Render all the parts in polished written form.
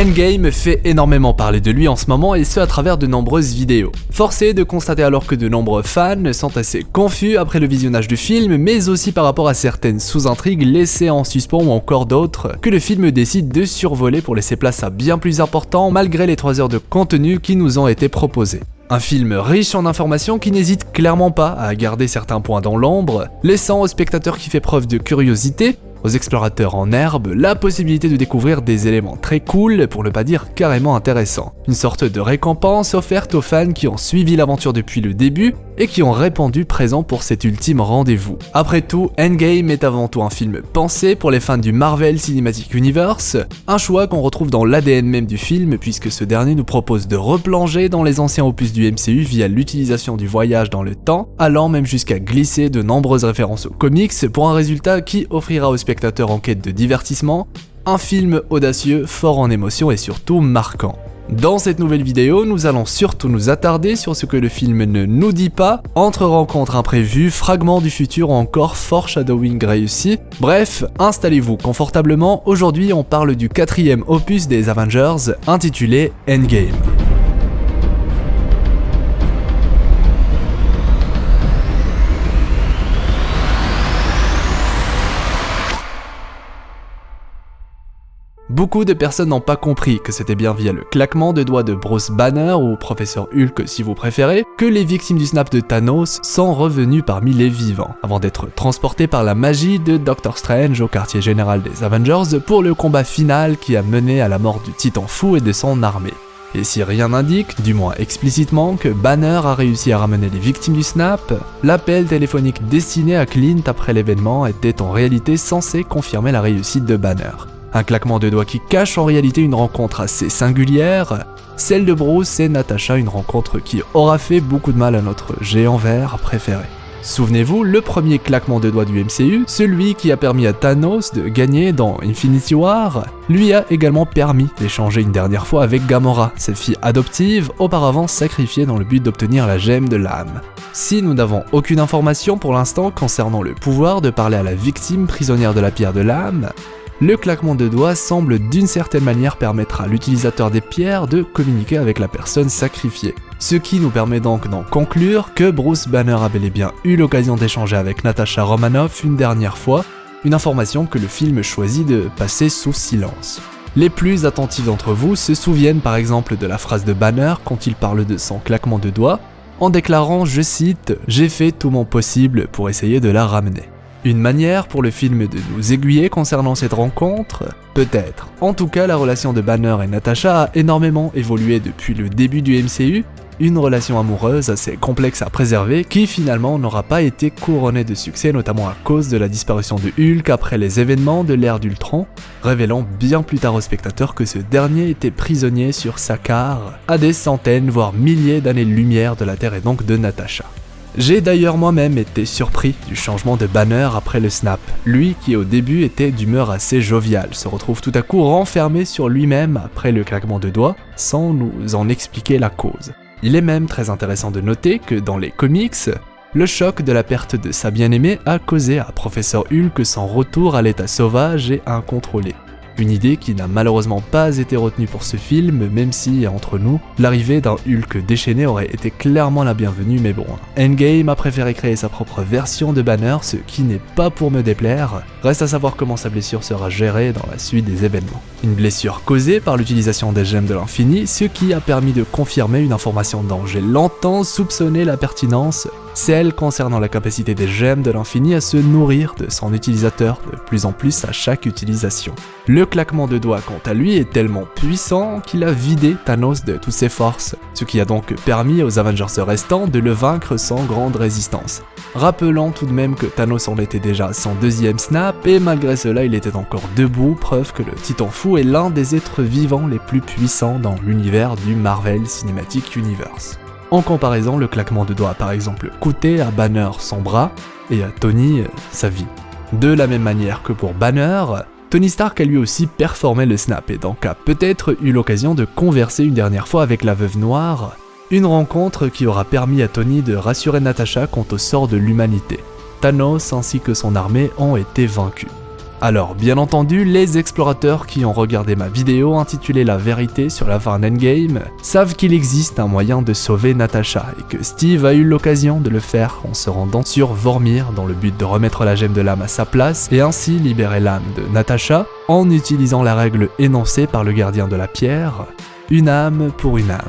Endgame fait énormément parler de lui en ce moment et ce à travers de nombreuses vidéos. Force est de constater alors que de nombreux fans sont assez confus après le visionnage du film, mais aussi par rapport à certaines sous-intrigues laissées en suspens ou encore d'autres que le film décide de survoler pour laisser place à bien plus important malgré les 3 heures de contenu qui nous ont été proposées. Un film riche en informations qui n'hésite clairement pas à garder certains points dans l'ombre, laissant au spectateur qui fait preuve de curiosité, aux explorateurs en herbe, la possibilité de découvrir des éléments très cool, pour ne pas dire carrément intéressants. Une sorte de récompense offerte aux fans qui ont suivi l'aventure depuis le début et qui ont répondu présent pour cet ultime rendez-vous. Après tout, Endgame est avant tout un film pensé pour les fans du Marvel Cinematic Universe, un choix qu'on retrouve dans l'ADN même du film puisque ce dernier nous propose de replonger dans les anciens opus du MCU via l'utilisation du voyage dans le temps, allant même jusqu'à glisser de nombreuses références aux comics pour un résultat qui offrira aux spectateurs en quête de divertissement un film audacieux, fort en émotion et surtout marquant. Dans cette nouvelle vidéo, nous allons surtout nous attarder sur ce que le film ne nous dit pas, entre rencontres imprévues, fragments du futur ou encore foreshadowing réussi. Bref, installez-vous confortablement, aujourd'hui on parle du 4e opus des Avengers, intitulé Endgame. Beaucoup de personnes n'ont pas compris que c'était bien via le claquement de doigts de Bruce Banner ou Professeur Hulk si vous préférez, que les victimes du snap de Thanos sont revenues parmi les vivants, avant d'être transportées par la magie de Doctor Strange au quartier général des Avengers pour le combat final qui a mené à la mort du Titan Fou et de son armée. Et si rien n'indique, du moins explicitement, que Banner a réussi à ramener les victimes du snap, l'appel téléphonique destiné à Clint après l'événement était en réalité censé confirmer la réussite de Banner. Un claquement de doigts qui cache en réalité une rencontre assez singulière, celle de Bruce et Natasha, une rencontre qui aura fait beaucoup de mal à notre géant vert préféré. Souvenez-vous, le premier claquement de doigts du MCU, celui qui a permis à Thanos de gagner dans Infinity War, lui a également permis d'échanger une dernière fois avec Gamora, sa fille adoptive, auparavant sacrifiée dans le but d'obtenir la gemme de l'âme. Si nous n'avons aucune information pour l'instant concernant le pouvoir de parler à la victime prisonnière de la pierre de l'âme, le claquement de doigts semble d'une certaine manière permettre à l'utilisateur des pierres de communiquer avec la personne sacrifiée. Ce qui nous permet donc d'en conclure que Bruce Banner a bel et bien eu l'occasion d'échanger avec Natasha Romanoff une dernière fois, une information que le film choisit de passer sous silence. Les plus attentifs d'entre vous se souviennent par exemple de la phrase de Banner quand il parle de son claquement de doigts, en déclarant, je cite, « J'ai fait tout mon possible pour essayer de la ramener ». Une manière pour le film de nous aiguiller concernant cette rencontre ? Peut-être. En tout cas, la relation de Banner et Natasha a énormément évolué depuis le début du MCU, une relation amoureuse assez complexe à préserver qui finalement n'aura pas été couronnée de succès, notamment à cause de la disparition de Hulk après les événements de l'ère d'Ultron, révélant bien plus tard aux spectateurs que ce dernier était prisonnier sur Sakaar, à des centaines voire milliers d'années-lumière de la Terre et donc de Natasha. J'ai d'ailleurs moi-même été surpris du changement de Banner après le snap. Lui, qui au début était d'humeur assez joviale, se retrouve tout à coup renfermé sur lui-même après le claquement de doigts, sans nous en expliquer la cause. Il est même très intéressant de noter que dans les comics, le choc de la perte de sa bien-aimée a causé à Professeur Hulk son retour à l'état sauvage et incontrôlé. Une idée qui n'a malheureusement pas été retenue pour ce film, même si, entre nous, l'arrivée d'un Hulk déchaîné aurait été clairement la bienvenue, mais bon. Endgame a préféré créer sa propre version de Banner, ce qui n'est pas pour me déplaire. Reste à savoir comment sa blessure sera gérée dans la suite des événements. Une blessure causée par l'utilisation des gemmes de l'infini, ce qui a permis de confirmer une information dont j'ai longtemps soupçonné la pertinence, celle concernant la capacité des gemmes de l'infini à se nourrir de son utilisateur de plus en plus à chaque utilisation. Le claquement de doigts quant à lui est tellement puissant qu'il a vidé Thanos de toutes ses forces, ce qui a donc permis aux Avengers restants de le vaincre sans grande résistance. Rappelons tout de même que Thanos en était déjà à son 2e snap et malgré cela il était encore debout, preuve que le Titan Fou est l'un des êtres vivants les plus puissants dans l'univers du Marvel Cinematic Universe. En comparaison, le claquement de doigts a par exemple coûté à Banner son bras et à Tony sa vie. De la même manière que pour Banner, Tony Stark a lui aussi performé le snap et donc a peut-être eu l'occasion de converser une dernière fois avec la Veuve Noire, une rencontre qui aura permis à Tony de rassurer Natasha quant au sort de l'humanité. Thanos ainsi que son armée ont été vaincus. Alors, bien entendu, les explorateurs qui ont regardé ma vidéo intitulée La vérité sur la fin d'Endgame savent qu'il existe un moyen de sauver Natasha et que Steve a eu l'occasion de le faire en se rendant sur Vormir dans le but de remettre la gemme de l'âme à sa place et ainsi libérer l'âme de Natasha en utilisant la règle énoncée par le gardien de la pierre, une âme pour une âme.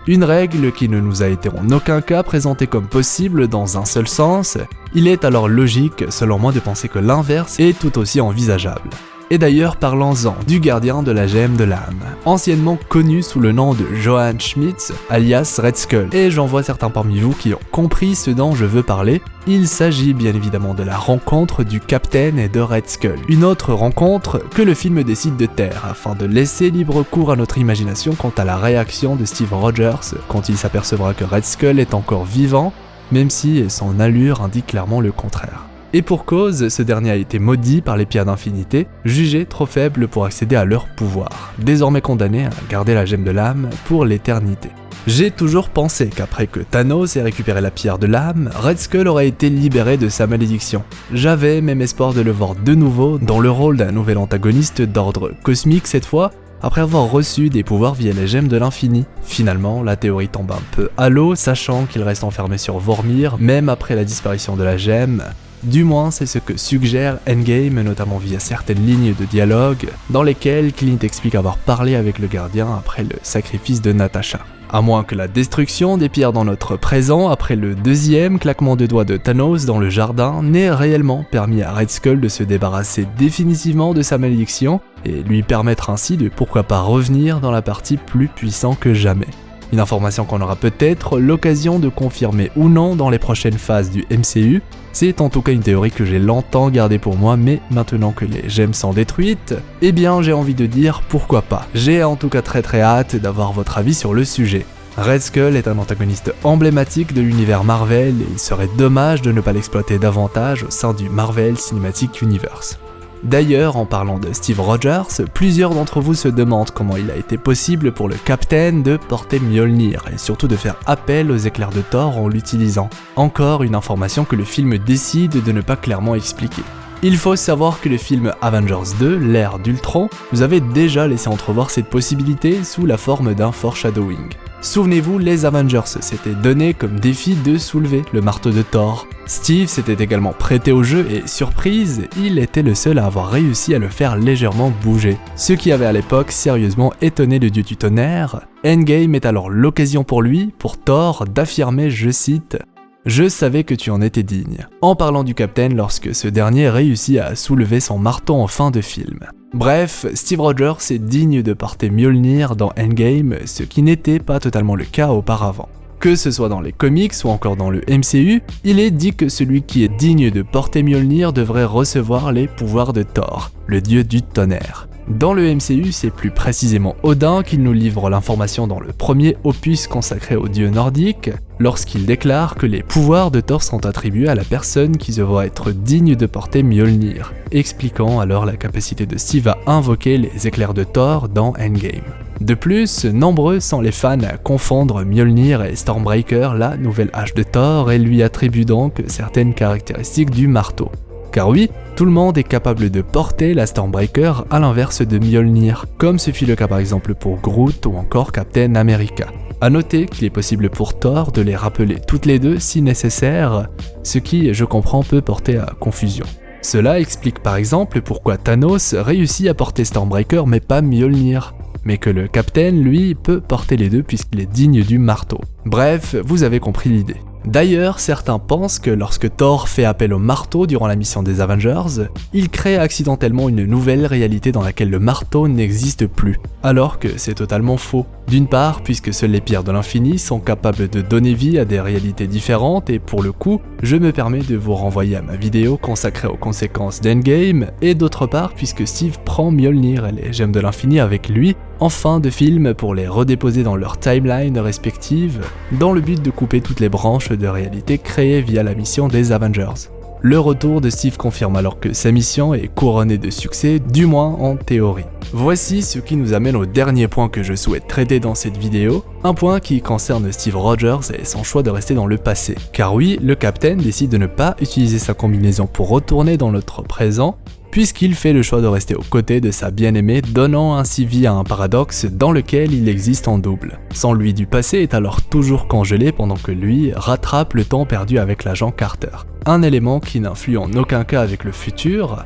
Une règle qui ne nous a été en aucun cas présentée comme possible dans un seul sens, il est alors logique selon moi de penser que l'inverse est tout aussi envisageable. Et d'ailleurs parlons-en du gardien de la gemme de l'âme, anciennement connu sous le nom de Johann Schmitz, alias Red Skull, et j'en vois certains parmi vous qui ont compris ce dont je veux parler. Il s'agit bien évidemment de la rencontre du Capitaine et de Red Skull, une autre rencontre que le film décide de taire afin de laisser libre cours à notre imagination quant à la réaction de Steve Rogers quand il s'apercevra que Red Skull est encore vivant, même si son allure indique clairement le contraire. Et pour cause, ce dernier a été maudit par les pierres d'infinité, jugé trop faible pour accéder à leur pouvoir, désormais condamné à garder la gemme de l'âme pour l'éternité. J'ai toujours pensé qu'après que Thanos ait récupéré la pierre de l'âme, Red Skull aurait été libéré de sa malédiction. J'avais même espoir de le voir de nouveau dans le rôle d'un nouvel antagoniste d'ordre cosmique cette fois, après avoir reçu des pouvoirs via les gemmes de l'infini. Finalement, la théorie tombe un peu à l'eau, sachant qu'il reste enfermé sur Vormir, même après la disparition de la gemme. Du moins, c'est ce que suggère Endgame, notamment via certaines lignes de dialogue, dans lesquelles Clint explique avoir parlé avec le gardien après le sacrifice de Natasha. À moins que la destruction des pierres dans notre présent, après le deuxième claquement de doigts de Thanos dans le jardin, n'ait réellement permis à Red Skull de se débarrasser définitivement de sa malédiction, et lui permettre ainsi de pourquoi pas revenir dans la partie plus puissant que jamais. Une information qu'on aura peut-être l'occasion de confirmer ou non dans les prochaines phases du MCU, c'est en tout cas une théorie que j'ai longtemps gardée pour moi, mais maintenant que les gemmes sont détruites, eh bien j'ai envie de dire pourquoi pas. J'ai en tout cas très hâte d'avoir votre avis sur le sujet. Red Skull est un antagoniste emblématique de l'univers Marvel et il serait dommage de ne pas l'exploiter davantage au sein du Marvel Cinematic Universe. D'ailleurs, en parlant de Steve Rogers, plusieurs d'entre vous se demandent comment il a été possible pour le Capitaine de porter Mjolnir et surtout de faire appel aux éclairs de Thor en l'utilisant. Encore une information que le film décide de ne pas clairement expliquer. Il faut savoir que le film Avengers 2, l'ère d'Ultron, nous avait déjà laissé entrevoir cette possibilité sous la forme d'un foreshadowing. Souvenez-vous, les Avengers s'étaient donné comme défi de soulever le marteau de Thor. Steve s'était également prêté au jeu et, surprise, il était le seul à avoir réussi à le faire légèrement bouger. Ce qui avait à l'époque sérieusement étonné le dieu du tonnerre. Endgame est alors l'occasion pour lui, pour Thor, d'affirmer, je cite, « Je savais que tu en étais digne », en parlant du Capitaine lorsque ce dernier réussit à soulever son marteau en fin de film. Bref, Steve Rogers est digne de porter Mjolnir dans Endgame, ce qui n'était pas totalement le cas auparavant. Que ce soit dans les comics ou encore dans le MCU, il est dit que celui qui est digne de porter Mjolnir devrait recevoir les pouvoirs de Thor, le dieu du tonnerre. Dans le MCU, c'est plus précisément Odin qui nous livre l'information dans le premier opus consacré au dieu nordique, lorsqu'il déclare que les pouvoirs de Thor sont attribués à la personne qui se voit être digne de porter Mjolnir, expliquant alors la capacité de Steve à invoquer les éclairs de Thor dans Endgame. De plus, nombreux sont les fans à confondre Mjolnir et Stormbreaker, la nouvelle hache de Thor, et lui attribuent donc certaines caractéristiques du marteau. Car oui, tout le monde est capable de porter la Stormbreaker à l'inverse de Mjolnir, comme ce fut le cas par exemple pour Groot ou encore Captain America. A noter qu'il est possible pour Thor de les rappeler toutes les deux si nécessaire, ce qui, je comprends, peut porter à confusion. Cela explique par exemple pourquoi Thanos réussit à porter Stormbreaker mais pas Mjolnir, mais que le Captain, lui, peut porter les deux puisqu'il est digne du marteau. Bref, vous avez compris l'idée. D'ailleurs, certains pensent que lorsque Thor fait appel au marteau durant la mission des Avengers, il crée accidentellement une nouvelle réalité dans laquelle le marteau n'existe plus, alors que c'est totalement faux. D'une part, puisque seules les pierres de l'infini sont capables de donner vie à des réalités différentes, et pour le coup, je me permets de vous renvoyer à ma vidéo consacrée aux conséquences d'Endgame, et d'autre part, puisque Steve prend Mjolnir et les gemmes de l'infini avec lui, en fin de film pour les redéposer dans leur timeline respective, dans le but de couper toutes les branches de réalité créées via la mission des Avengers. Le retour de Steve confirme alors que sa mission est couronnée de succès, du moins en théorie. Voici ce qui nous amène au dernier point que je souhaite traiter dans cette vidéo, un point qui concerne Steve Rogers et son choix de rester dans le passé. Car oui, le Captain décide de ne pas utiliser sa combinaison pour retourner dans notre présent, puisqu'il fait le choix de rester aux côtés de sa bien-aimée, donnant ainsi vie à un paradoxe dans lequel il existe en double. Son lui du passé est alors toujours congelé pendant que lui rattrape le temps perdu avec l'agent Carter. Un élément qui n'influe en aucun cas avec le futur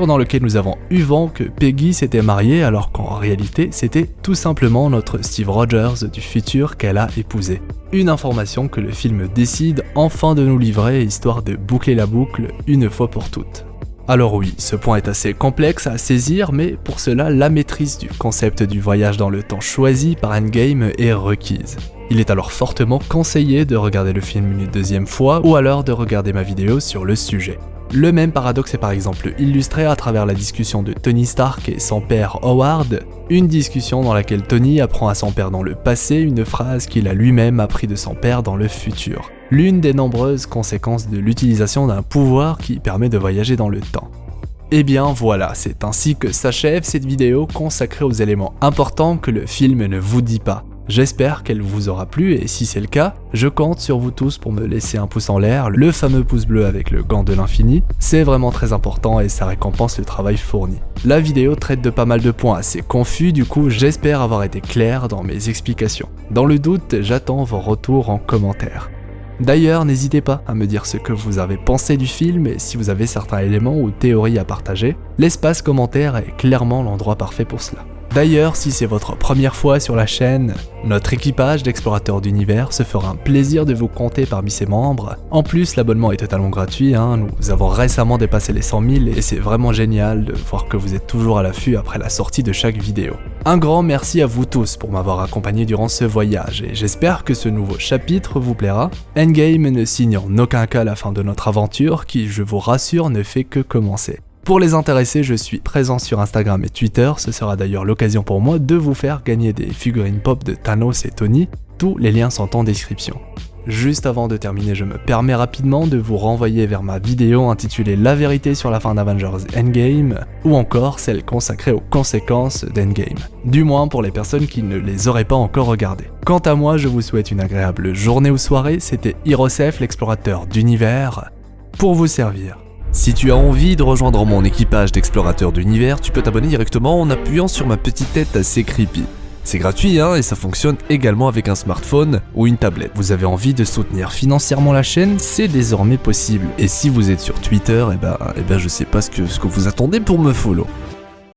dans lequel nous avons eu vent que Peggy s'était mariée alors qu'en réalité c'était tout simplement notre Steve Rogers du futur qu'elle a épousé. Une information que le film décide enfin de nous livrer histoire de boucler la boucle une fois pour toutes. Alors oui, ce point est assez complexe à saisir, mais pour cela, la maîtrise du concept du voyage dans le temps choisi par Endgame est requise. Il est alors fortement conseillé de regarder le film une deuxième fois ou alors de regarder ma vidéo sur le sujet. Le même paradoxe est par exemple illustré à travers la discussion de Tony Stark et son père Howard, une discussion dans laquelle Tony apprend à son père dans le passé une phrase qu'il a lui-même appris de son père dans le futur. L'une des nombreuses conséquences de l'utilisation d'un pouvoir qui permet de voyager dans le temps. Et bien voilà, c'est ainsi que s'achève cette vidéo consacrée aux éléments importants que le film ne vous dit pas. J'espère qu'elle vous aura plu et si c'est le cas, je compte sur vous tous pour me laisser un pouce en l'air, le fameux pouce bleu avec le gant de l'infini, c'est vraiment très important et ça récompense le travail fourni. La vidéo traite de pas mal de points assez confus, du coup j'espère avoir été clair dans mes explications. Dans le doute, j'attends vos retours en commentaire. D'ailleurs, n'hésitez pas à me dire ce que vous avez pensé du film et si vous avez certains éléments ou théories à partager, l'espace commentaire est clairement l'endroit parfait pour cela. D'ailleurs, si c'est votre première fois sur la chaîne, notre équipage d'explorateurs d'univers se fera un plaisir de vous compter parmi ses membres. En plus, l'abonnement est totalement gratuit, nous avons récemment dépassé les 100 000 et c'est vraiment génial de voir que vous êtes toujours à l'affût après la sortie de chaque vidéo. Un grand merci à vous tous pour m'avoir accompagné durant ce voyage et j'espère que ce nouveau chapitre vous plaira. Endgame ne signe en aucun cas la fin de notre aventure qui, je vous rassure, ne fait que commencer. Pour les intéressés, je suis présent sur Instagram et Twitter, ce sera d'ailleurs l'occasion pour moi de vous faire gagner des figurines pop de Thanos et Tony, tous les liens sont en description. Juste avant de terminer, je me permets rapidement de vous renvoyer vers ma vidéo intitulée La vérité sur la fin d'Avengers Endgame, ou encore celle consacrée aux conséquences d'Endgame, du moins pour les personnes qui ne les auraient pas encore regardées. Quant à moi, je vous souhaite une agréable journée ou soirée, c'était Hirosef, l'explorateur d'univers, pour vous servir. Si tu as envie de rejoindre mon équipage d'explorateurs d'univers, tu peux t'abonner directement en appuyant sur ma petite tête assez creepy. C'est gratuit et ça fonctionne également avec un smartphone ou une tablette. Vous avez envie de soutenir financièrement la chaîne, c'est désormais possible. Et si vous êtes sur Twitter, je sais pas ce que vous attendez pour me follow.